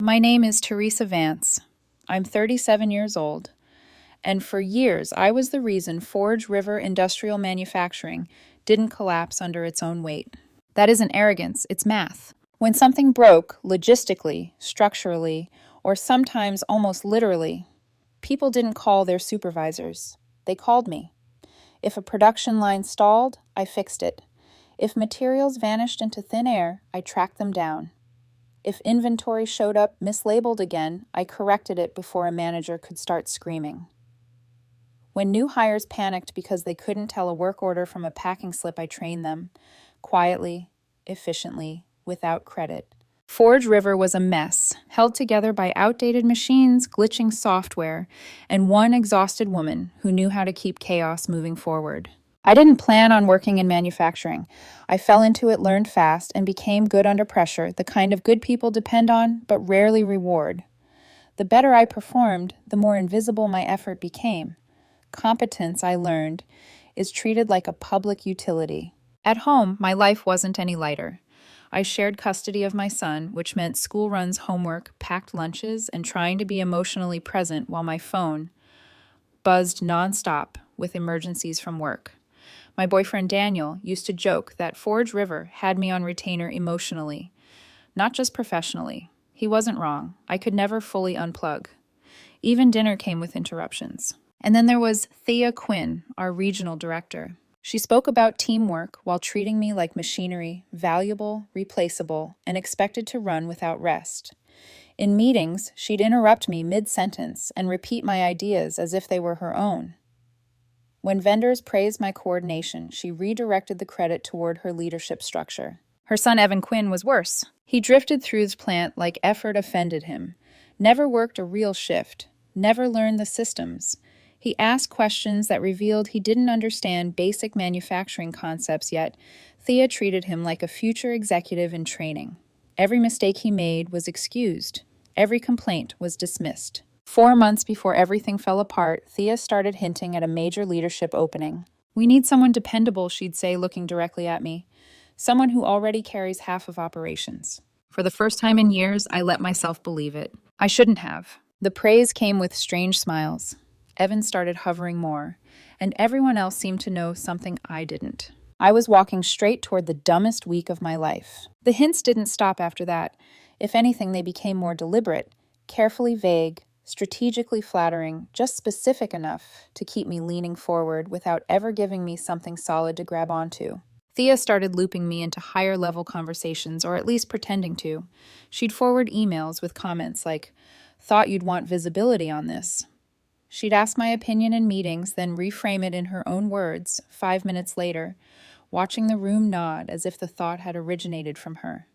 My name is Teresa Vance. I'm 37 years old, and for years I was the reason Forge River Industrial Manufacturing didn't collapse under its own weight. That isn't arrogance, it's math. When something broke, logistically, structurally, or sometimes almost literally, people didn't call their supervisors. They called me. If a production line stalled, I fixed it. If materials vanished into thin air, I tracked them down. If inventory showed up mislabeled again, I corrected it before a manager could start screaming. When new hires panicked because they couldn't tell a work order from a packing slip, I trained them, quietly, efficiently, without credit. Forge River was a mess, held together by outdated machines, glitching software, and one exhausted woman who knew how to keep chaos moving forward. I didn't plan on working in manufacturing. I fell into it, learned fast, and became good under pressure, the kind of good people depend on but rarely reward. The better I performed, the more invisible my effort became. Competence, I learned, is treated like a public utility. At home, my life wasn't any lighter. I shared custody of my son, which meant school runs, homework, packed lunches, and trying to be emotionally present while my phone buzzed nonstop with emergencies from work. My boyfriend Daniel used to joke that Forge River had me on retainer emotionally, not just professionally. He wasn't wrong. I could never fully unplug. Even dinner came with interruptions. And then there was Thea Quinn, our regional director. She spoke about teamwork while treating me like machinery, valuable, replaceable, and expected to run without rest. In meetings, she'd interrupt me mid-sentence and repeat my ideas as if they were her own. When vendors praised my coordination, she redirected the credit toward her leadership structure. Her son Evan Quinn was worse. He drifted through the plant like effort offended him, never worked a real shift, never learned the systems. He asked questions that revealed he didn't understand basic manufacturing concepts yet. Thea treated him like a future executive in training. Every mistake he made was excused. Every complaint was dismissed. 4 months before everything fell apart, Thea started hinting at a major leadership opening. "We need someone dependable," she'd say, looking directly at me. "Someone who already carries half of operations." For the first time in years, I let myself believe it. I shouldn't have. The praise came with strange smiles. Evan started hovering more, and everyone else seemed to know something I didn't. I was walking straight toward the dumbest week of my life. The hints didn't stop after that. If anything, they became more deliberate, carefully vague, strategically flattering, just specific enough to keep me leaning forward without ever giving me something solid to grab onto. Thea started looping me into higher-level conversations, or at least pretending to. She'd forward emails with comments like, "Thought you'd want visibility on this." She'd ask my opinion in meetings, then reframe it in her own words 5 minutes later, watching the room nod as if the thought had originated from her.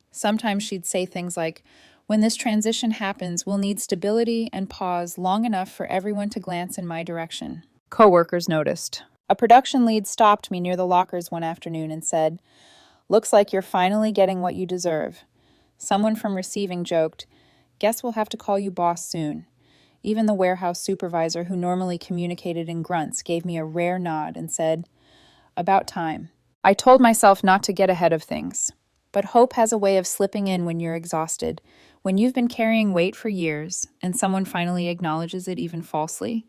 Sometimes she'd say things like, "When this transition happens, we'll need stability," and pause long enough for everyone to glance in my direction. Coworkers noticed. A production lead stopped me near the lockers one afternoon and said, "Looks like you're finally getting what you deserve." Someone from receiving joked, "Guess we'll have to call you boss soon." Even the warehouse supervisor, who normally communicated in grunts, gave me a rare nod and said, "About time." I told myself not to get ahead of things. But hope has a way of slipping in when you're exhausted. When you've been carrying weight for years, and someone finally acknowledges it even falsely,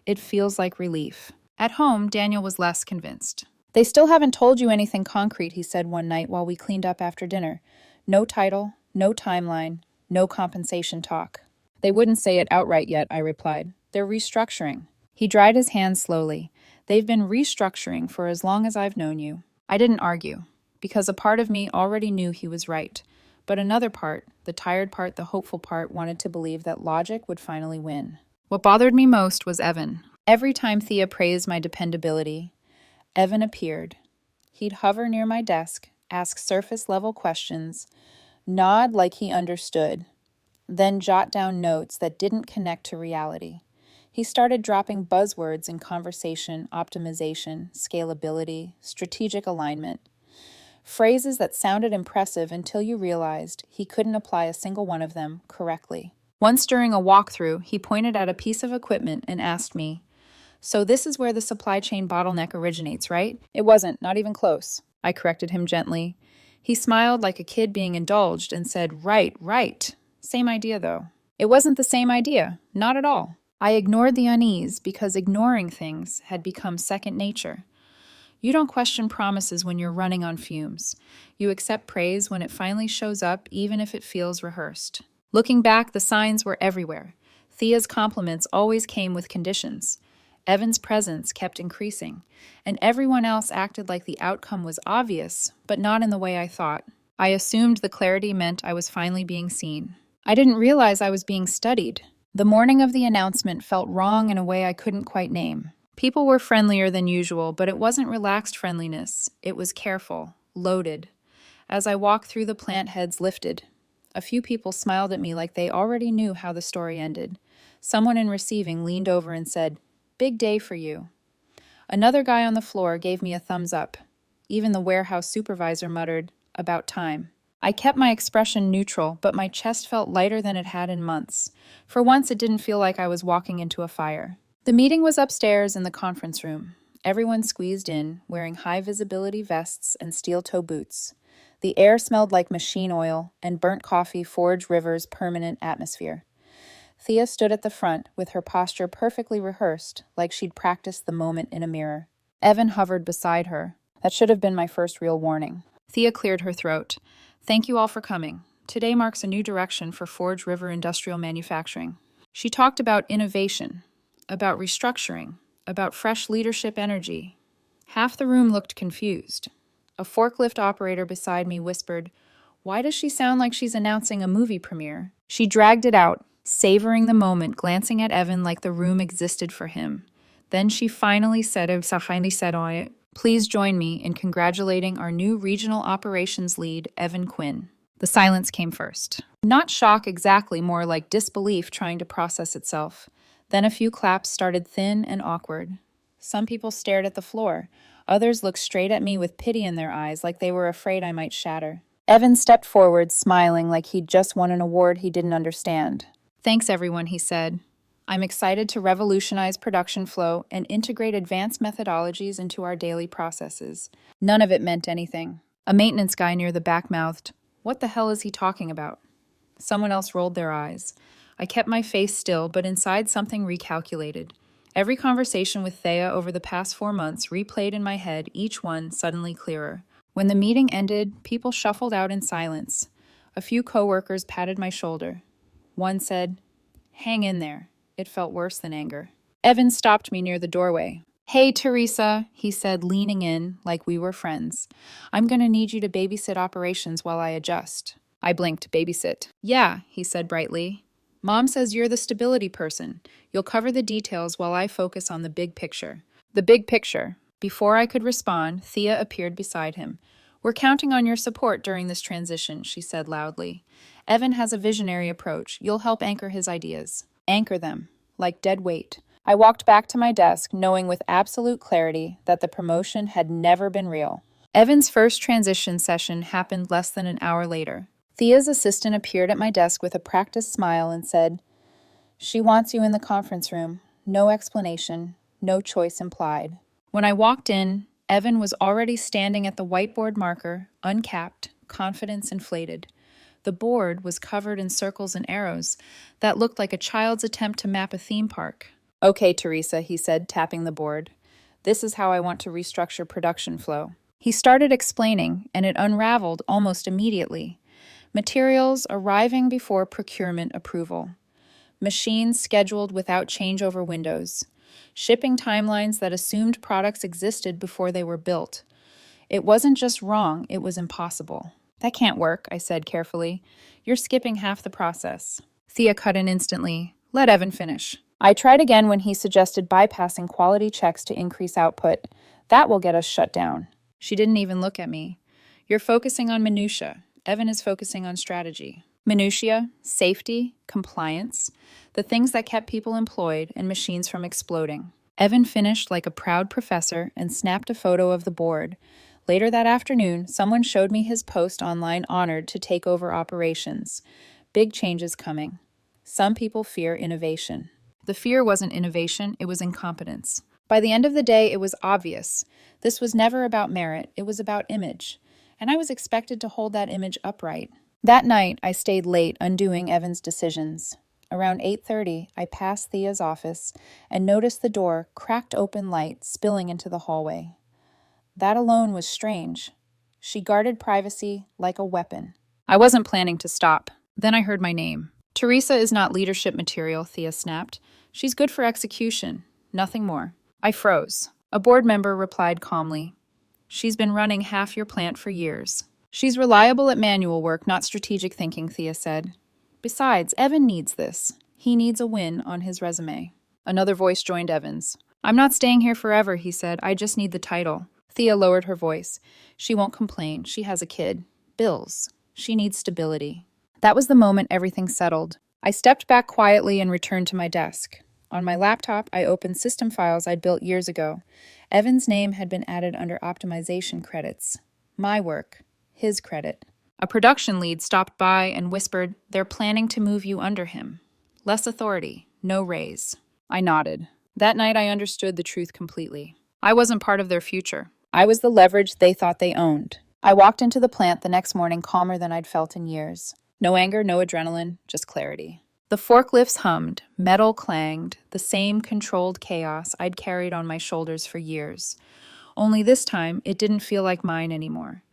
it feels like relief. At home, Daniel was less convinced. "They still haven't told you anything concrete," he said one night while we cleaned up after dinner. "No title, no timeline, no compensation talk." "They wouldn't say it outright yet," I replied. "They're restructuring." He dried his hands slowly. "They've been restructuring for as long as I've known you." I didn't argue, because a part of me already knew he was right. But another part, the tired part, the hopeful part, wanted to believe that logic would finally win. What bothered me most was Evan. Every time Thea praised my dependability, Evan appeared. He'd hover near my desk, ask surface-level questions, nod like he understood, then jot down notes that didn't connect to reality. He started dropping buzzwords in conversation: optimization, scalability, strategic alignment. Phrases that sounded impressive until you realized he couldn't apply a single one of them correctly. Once during a walkthrough, he pointed at a piece of equipment and asked me, "So this is where the supply chain bottleneck originates, right?" "It wasn't, not even close," I corrected him gently. He smiled like a kid being indulged and said, "Right, right." Same idea, though. It wasn't the same idea, not at all. I ignored the unease because ignoring things had become second nature. You don't question promises when you're running on fumes. You accept praise when it finally shows up, even if it feels rehearsed. Looking back, the signs were everywhere. Thea's compliments always came with conditions. Evan's presence kept increasing, and everyone else acted like the outcome was obvious, but not in the way I thought. I assumed the clarity meant I was finally being seen. I didn't realize I was being studied. The morning of the announcement felt wrong in a way I couldn't quite name. People were friendlier than usual, but it wasn't relaxed friendliness. It was careful, loaded. As I walked through, the plant heads lifted. A few people smiled at me like they already knew how the story ended. Someone in receiving leaned over and said, "Big day for you." Another guy on the floor gave me a thumbs up. Even the warehouse supervisor muttered, "About time." I kept my expression neutral, but my chest felt lighter than it had in months. For once, it didn't feel like I was walking into a fire. The meeting was upstairs in the conference room. Everyone squeezed in, wearing high-visibility vests and steel-toe boots. The air smelled like machine oil, and burnt coffee forged River's permanent atmosphere. Thea stood at the front, with her posture perfectly rehearsed, like she'd practiced the moment in a mirror. Evan hovered beside her. That should have been my first real warning. Thea cleared her throat. "Thank you all for coming. Today marks a new direction for Forge River Industrial Manufacturing." She talked about innovation, about restructuring, about fresh leadership energy. Half the room looked confused. A forklift operator beside me whispered, "Why does she sound like she's announcing a movie premiere?" She dragged it out, savoring the moment, glancing at Evan like the room existed for him. Then she finally said, "Please join me in congratulating our new regional operations lead, Evan Quinn." The silence came first. Not shock exactly, more like disbelief trying to process itself. Then a few claps started thin and awkward. Some people stared at the floor. Others looked straight at me with pity in their eyes, like they were afraid I might shatter. Evan stepped forward, smiling like he'd just won an award he didn't understand. "Thanks, everyone," he said. "I'm excited to revolutionize production flow and integrate advanced methodologies into our daily processes." None of it meant anything. A maintenance guy near the back mouthed, "What the hell is he talking about?" Someone else rolled their eyes. I kept my face still, but inside something recalculated. Every conversation with Thea over the past 4 months replayed in my head, each one suddenly clearer. When the meeting ended, people shuffled out in silence. A few coworkers patted my shoulder. One said, "Hang in there." It felt worse than anger. Evan stopped me near the doorway. "Hey, Teresa," he said, leaning in like we were friends. "I'm going to need you to babysit operations while I adjust." I blinked. "Babysit?" "Yeah," he said brightly. "Mom says you're the stability person. You'll cover the details while I focus on the big picture." The big picture. Before I could respond, Thea appeared beside him. "We're counting on your support during this transition," she said loudly. "Evan has a visionary approach. You'll help anchor his ideas." Anchor them, like dead weight. I walked back to my desk, knowing with absolute clarity that the promotion had never been real. Evan's first transition session happened less than an hour later. Thea's assistant appeared at my desk with a practiced smile and said, "She wants you in the conference room. No explanation, no choice implied." When I walked in, Evan was already standing at the whiteboard marker, uncapped, confidence inflated. The board was covered in circles and arrows that looked like a child's attempt to map a theme park. "Okay, Teresa," he said, tapping the board. "This is how I want to restructure production flow." He started explaining, and it unraveled almost immediately. Materials arriving before procurement approval. Machines scheduled without changeover windows. Shipping timelines that assumed products existed before they were built. It wasn't just wrong, it was impossible. "That can't work," I said carefully. "You're skipping half the process." Thea cut in instantly. "Let Evan finish." I tried again when he suggested bypassing quality checks to increase output. "That will get us shut down." She didn't even look at me. "You're focusing on minutia. Evan is focusing on strategy." Minutia, safety, compliance, the things that kept people employed and machines from exploding. Evan finished like a proud professor and snapped a photo of the board. Later that afternoon, someone showed me his post online honored to take over operations. Big changes coming. Some people fear innovation. The fear wasn't innovation, it was incompetence. By the end of the day, it was obvious. This was never about merit, it was about image. And I was expected to hold that image upright. That night, I stayed late undoing Evan's decisions. Around 8:30, I passed Thea's office and noticed the door cracked open light spilling into the hallway. That alone was strange. She guarded privacy like a weapon. I wasn't planning to stop. Then I heard my name. Teresa is not leadership material, Thea snapped. She's good for execution, nothing more. I froze. A board member replied calmly. She's been running half your plant for years. She's reliable at manual work, not strategic thinking, Thea said. Besides, Evan needs this. He needs a win on his resume. Another voice joined Evan's. I'm not staying here forever, he said. I just need the title. Thea lowered her voice. She won't complain. She has a kid. Bills. She needs stability. That was the moment everything settled. I stepped back quietly and returned to my desk. On my laptop, I opened system files I'd built years ago. Evan's name had been added under optimization credits. My work. His credit. A production lead stopped by and whispered, "They're planning to move you under him. Less authority, no raise." I nodded. That night I understood the truth completely. I wasn't part of their future. I was the leverage they thought they owned. I walked into the plant the next morning calmer than I'd felt in years. No anger, no adrenaline, just clarity. The forklifts hummed, metal clanged, the same controlled chaos I'd carried on my shoulders for years. Only this time, it didn't feel like mine anymore.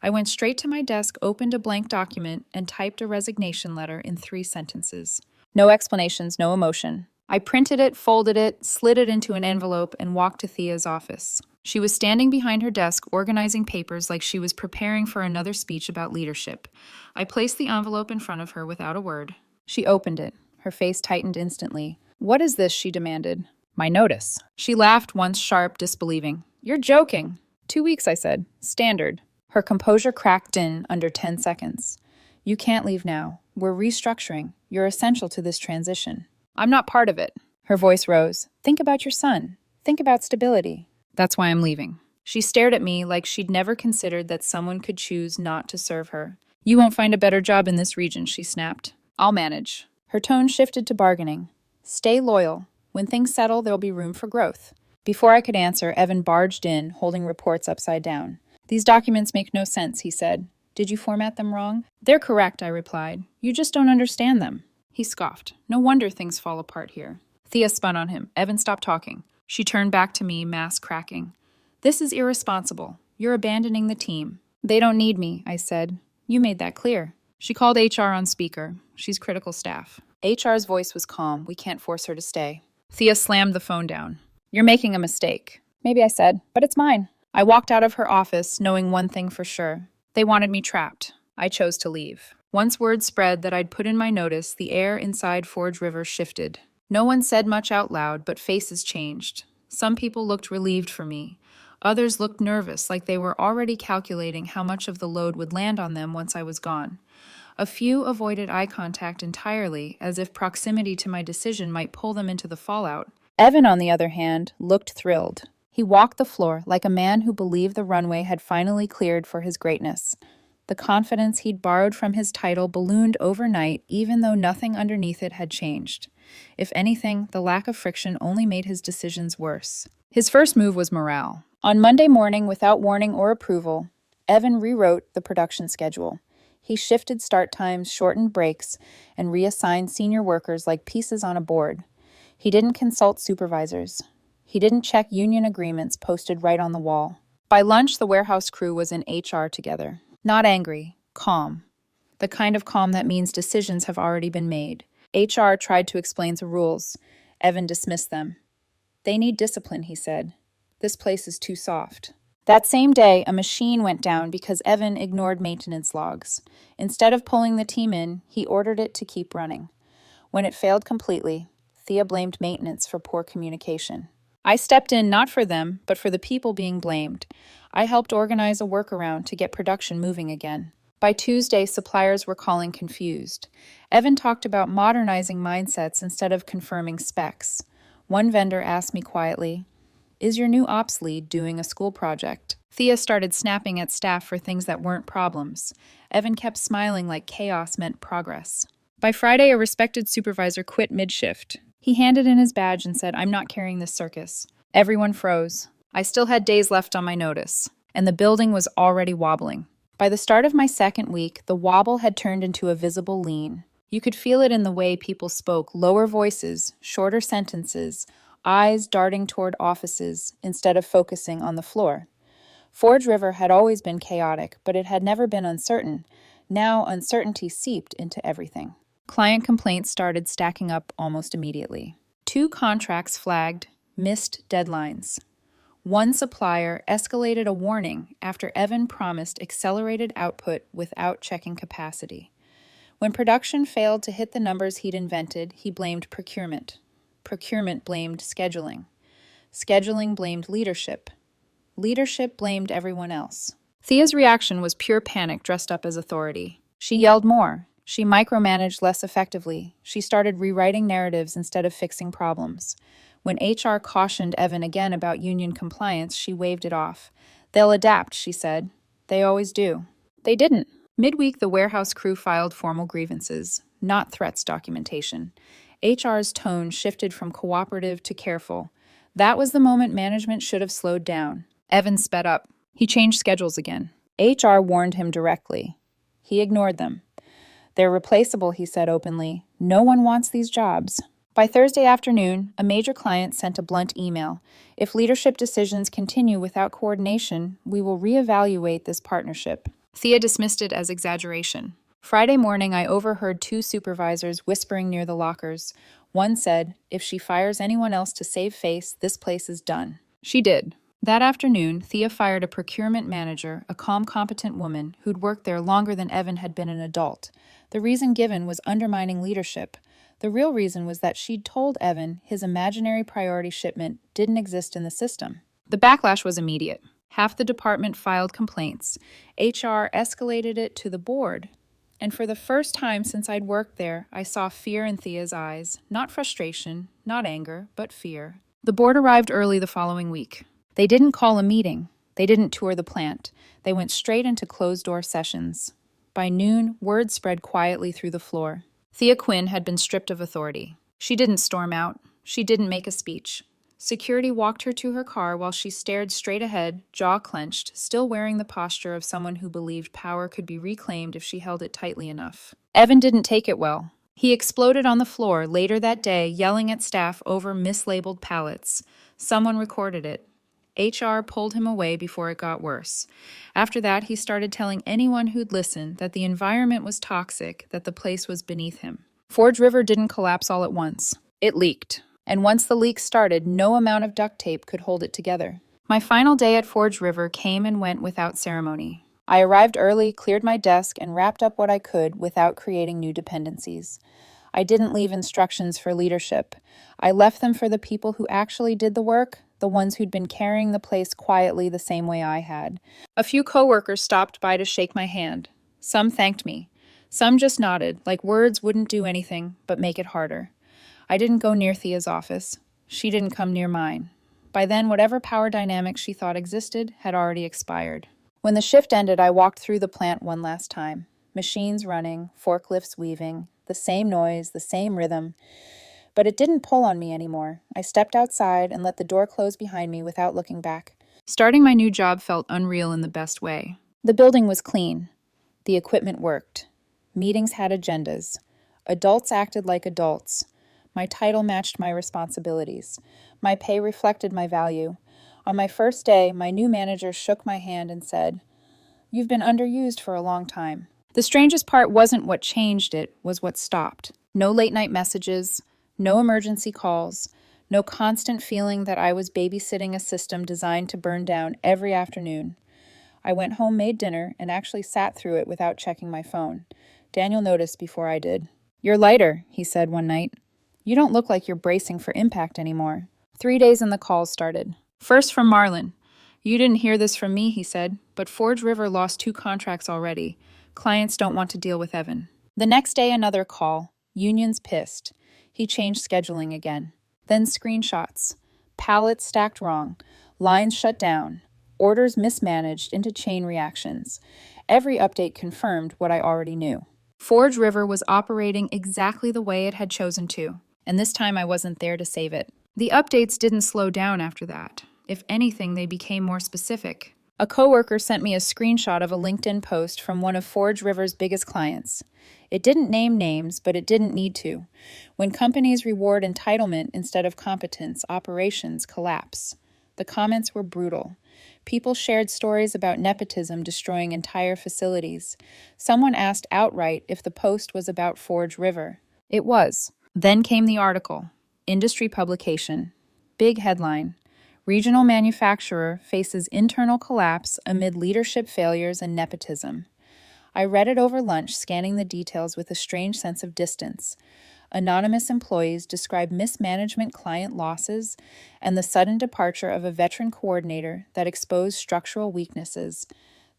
I went straight to my desk, opened a blank document, and typed a resignation letter in 3 sentences. No explanations, no emotion. I printed it, folded it, slid it into an envelope, and walked to Thea's office. She was standing behind her desk, organizing papers like she was preparing for another speech about leadership. I placed the envelope in front of her without a word. She opened it. Her face tightened instantly. "What is this?" she demanded. "My notice." She laughed once, sharp, disbelieving. "You're joking." 2 weeks, I said. Standard. Her composure cracked in under 10 seconds. "You can't leave now. We're restructuring. You're essential to this transition." "I'm not part of it." Her voice rose. "Think about your son. Think about stability." "That's why I'm leaving." She stared at me like she'd never considered that someone could choose not to serve her. "You won't find a better job in this region," she snapped. "I'll manage." Her tone shifted to bargaining. "Stay loyal. When things settle, there'll be room for growth." Before I could answer, Evan barged in, holding reports upside down. "These documents make no sense," he said. "Did you format them wrong?" "They're correct," I replied. "You just don't understand them." He scoffed. "No wonder things fall apart here." Thea spun on him. Evan stopped talking. She turned back to me, mask cracking. "This is irresponsible. You're abandoning the team." "They don't need me," I said. "You made that clear." She called HR on speaker. She's critical staff. HR's voice was calm. "We can't force her to stay." Thea slammed the phone down. "You're making a mistake." "Maybe," I said, "but it's mine." I walked out of her office, knowing one thing for sure. They wanted me trapped. I chose to leave. Once word spread that I'd put in my notice, the air inside Forge River shifted. No one said much out loud, but faces changed. Some people looked relieved for me. Others looked nervous, like they were already calculating how much of the load would land on them once I was gone. A few avoided eye contact entirely, as if proximity to my decision might pull them into the fallout. Evan, on the other hand, looked thrilled. He walked the floor like a man who believed the runway had finally cleared for his greatness. The confidence he'd borrowed from his title ballooned overnight, even though nothing underneath it had changed. If anything, the lack of friction only made his decisions worse. His first move was morale. On Monday morning, without warning or approval, Evan rewrote the production schedule. He shifted start times, shortened breaks, and reassigned senior workers like pieces on a board. He didn't consult supervisors. He didn't check union agreements posted right on the wall. By lunch, the warehouse crew was in HR together. Not angry, calm. The kind of calm that means decisions have already been made. HR tried to explain the rules. Evan dismissed them. "They need discipline," he said. "This place is too soft." That same day, a machine went down because Evan ignored maintenance logs. Instead of pulling the team in, he ordered it to keep running. When it failed completely, Thea blamed maintenance for poor communication. I stepped in not for them, but for the people being blamed. I helped organize a workaround to get production moving again. By Tuesday, suppliers were calling confused. Evan talked about modernizing mindsets instead of confirming specs. One vendor asked me quietly, "Is your new ops lead doing a school project?" Thea started snapping at staff for things that weren't problems. Evan kept smiling like chaos meant progress. By Friday, a respected supervisor quit mid-shift. He handed in his badge and said, "I'm not carrying this circus." Everyone froze. I still had days left on my notice, and the building was already wobbling. By the start of my second week, the wobble had turned into a visible lean. You could feel it in the way people spoke, lower voices, shorter sentences, eyes darting toward offices instead of focusing on the floor. Forge River had always been chaotic, but it had never been uncertain. Now uncertainty seeped into everything. Client complaints started stacking up almost immediately. 2 contracts flagged missed deadlines. One supplier escalated a warning after Evan promised accelerated output without checking capacity. When production failed to hit the numbers he'd invented, he blamed procurement. Procurement blamed scheduling. Scheduling blamed leadership. Leadership blamed everyone else. Thea's reaction was pure panic dressed up as authority. She yelled more. She micromanaged less effectively. She started rewriting narratives instead of fixing problems. When HR cautioned Evan again about union compliance, she waved it off. They'll adapt, she said. They always do. They didn't. Midweek, the warehouse crew filed formal grievances, not threats documentation. HR's tone shifted from cooperative to careful. That was the moment management should have slowed down. Evan sped up. He changed schedules again. HR warned him directly. He ignored them. They're replaceable, he said openly. No one wants these jobs. By Thursday afternoon, a major client sent a blunt email. If leadership decisions continue without coordination, we will reevaluate this partnership. Thea dismissed it as exaggeration. Friday morning, I overheard 2 supervisors whispering near the lockers. One said, if she fires anyone else to save face, this place is done. She did. That afternoon, Thea fired a procurement manager, a calm, competent woman who'd worked there longer than Evan had been an adult. The reason given was undermining leadership. The real reason was that she'd told Evan his imaginary priority shipment didn't exist in the system. The backlash was immediate. Half the department filed complaints. HR escalated it to the board. And for the first time since I'd worked there, I saw fear in Thea's eyes. Not frustration, not anger, but fear. The board arrived early the following week. They didn't call a meeting. They didn't tour the plant. They went straight into closed-door sessions. By noon, word spread quietly through the floor. Thea Quinn had been stripped of authority. She didn't storm out. She didn't make a speech. Security walked her to her car while she stared straight ahead, jaw clenched, still wearing the posture of someone who believed power could be reclaimed if she held it tightly enough. Evan didn't take it well. He exploded on the floor later that day, yelling at staff over mislabeled pallets. Someone recorded it. HR pulled him away before it got worse. After that, he started telling anyone who'd listen that the environment was toxic, that the place was beneath him. Forge River didn't collapse all at once. It leaked. And once the leak started, no amount of duct tape could hold it together. My final day at Forge River came and went without ceremony. I arrived early, cleared my desk, and wrapped up what I could without creating new dependencies. I didn't leave instructions for leadership. I left them for the people who actually did the work, the ones who'd been carrying the place quietly the same way I had. A few coworkers stopped by to shake my hand. Some thanked me. Some just nodded, like words wouldn't do anything but make it harder. I didn't go near Thea's office. She didn't come near mine. By then, whatever power dynamic she thought existed had already expired. When the shift ended, I walked through the plant one last time. Machines running, forklifts weaving, the same noise, the same rhythm. But it didn't pull on me anymore. I stepped outside and let the door close behind me without looking back. Starting my new job felt unreal in the best way. The building was clean. The equipment worked. Meetings had agendas. Adults acted like adults. My title matched my responsibilities. My pay reflected my value. On my first day, my new manager shook my hand and said, "You've been underused for a long time." The strangest part wasn't what changed, it was what stopped. No late-night messages, no emergency calls, no constant feeling that I was babysitting a system designed to burn down every afternoon. I went home, made dinner, and actually sat through it without checking my phone. Daniel noticed before I did. "You're lighter," he said one night. "You don't look like you're bracing for impact anymore." 3 days and the calls started. First from Marlin. "You didn't hear this from me," he said, "but Forge River lost 2 contracts already. Clients don't want to deal with Evan." The next day, another call. Unions pissed. He changed scheduling again. Then screenshots. Pallets stacked wrong. Lines shut down. Orders mismanaged into chain reactions. Every update confirmed what I already knew. Forge River was operating exactly the way it had chosen to, and this time I wasn't there to save it. The updates didn't slow down after that. If anything, they became more specific. A coworker sent me a screenshot of a LinkedIn post from one of Forge River's biggest clients. It didn't name names, but it didn't need to. When companies reward entitlement instead of competence, operations collapse. The comments were brutal. People shared stories about nepotism destroying entire facilities. Someone asked outright if the post was about Forge River. It was. Then came the article. Industry publication. Big headline. Regional manufacturer faces internal collapse amid leadership failures and nepotism. I read it over lunch, scanning the details with a strange sense of distance. Anonymous employees describe mismanagement, client losses, and the sudden departure of a veteran coordinator that exposed structural weaknesses.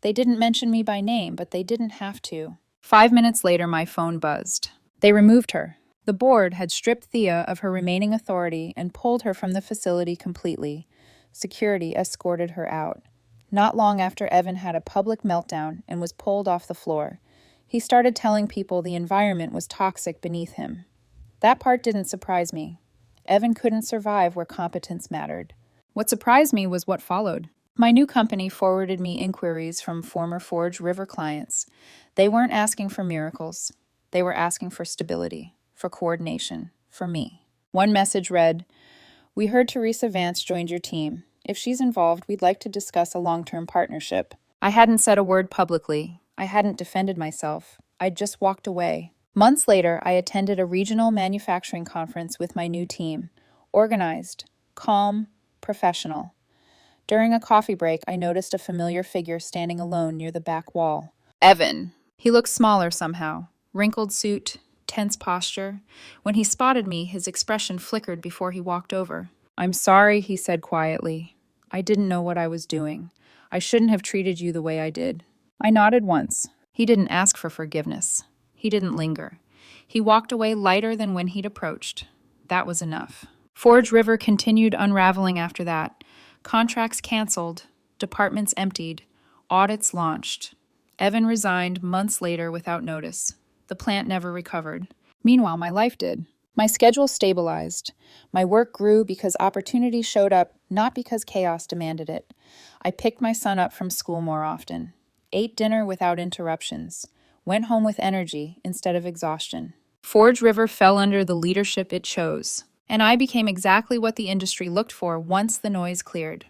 They didn't mention me by name, but they didn't have to. 5 minutes later, my phone buzzed. They removed her. The board had stripped Thea of her remaining authority and pulled her from the facility completely. Security escorted her out. Not long after, Evan had a public meltdown and was pulled off the floor. He started telling people the environment was toxic beneath him. That part didn't surprise me. Evan couldn't survive where competence mattered. What surprised me was what followed. My new company forwarded me inquiries from former Forge River clients. They weren't asking for miracles. They were asking for stability, for coordination, for me. One message read, "We heard Teresa Vance joined your team. If she's involved, we'd like to discuss a long-term partnership." I hadn't said a word publicly. I hadn't defended myself. I'd just walked away. Months later, I attended a regional manufacturing conference with my new team. Organized, calm, professional. During a coffee break, I noticed a familiar figure standing alone near the back wall. Evan. He looked smaller somehow. Wrinkled suit, tense posture. When he spotted me, his expression flickered before he walked over. "I'm sorry," he said quietly. "I didn't know what I was doing. I shouldn't have treated you the way I did." I nodded once. He didn't ask for forgiveness. He didn't linger. He walked away lighter than when he'd approached. That was enough. Forge River continued unraveling after that. Contracts canceled, departments emptied, audits launched. Evan resigned months later without notice. The plant never recovered. Meanwhile, my life did. My schedule stabilized. My work grew because opportunity showed up, not because chaos demanded it. I picked my son up from school more often, ate dinner without interruptions, went home with energy instead of exhaustion. Forge River fell under the leadership it chose, and I became exactly what the industry looked for once the noise cleared.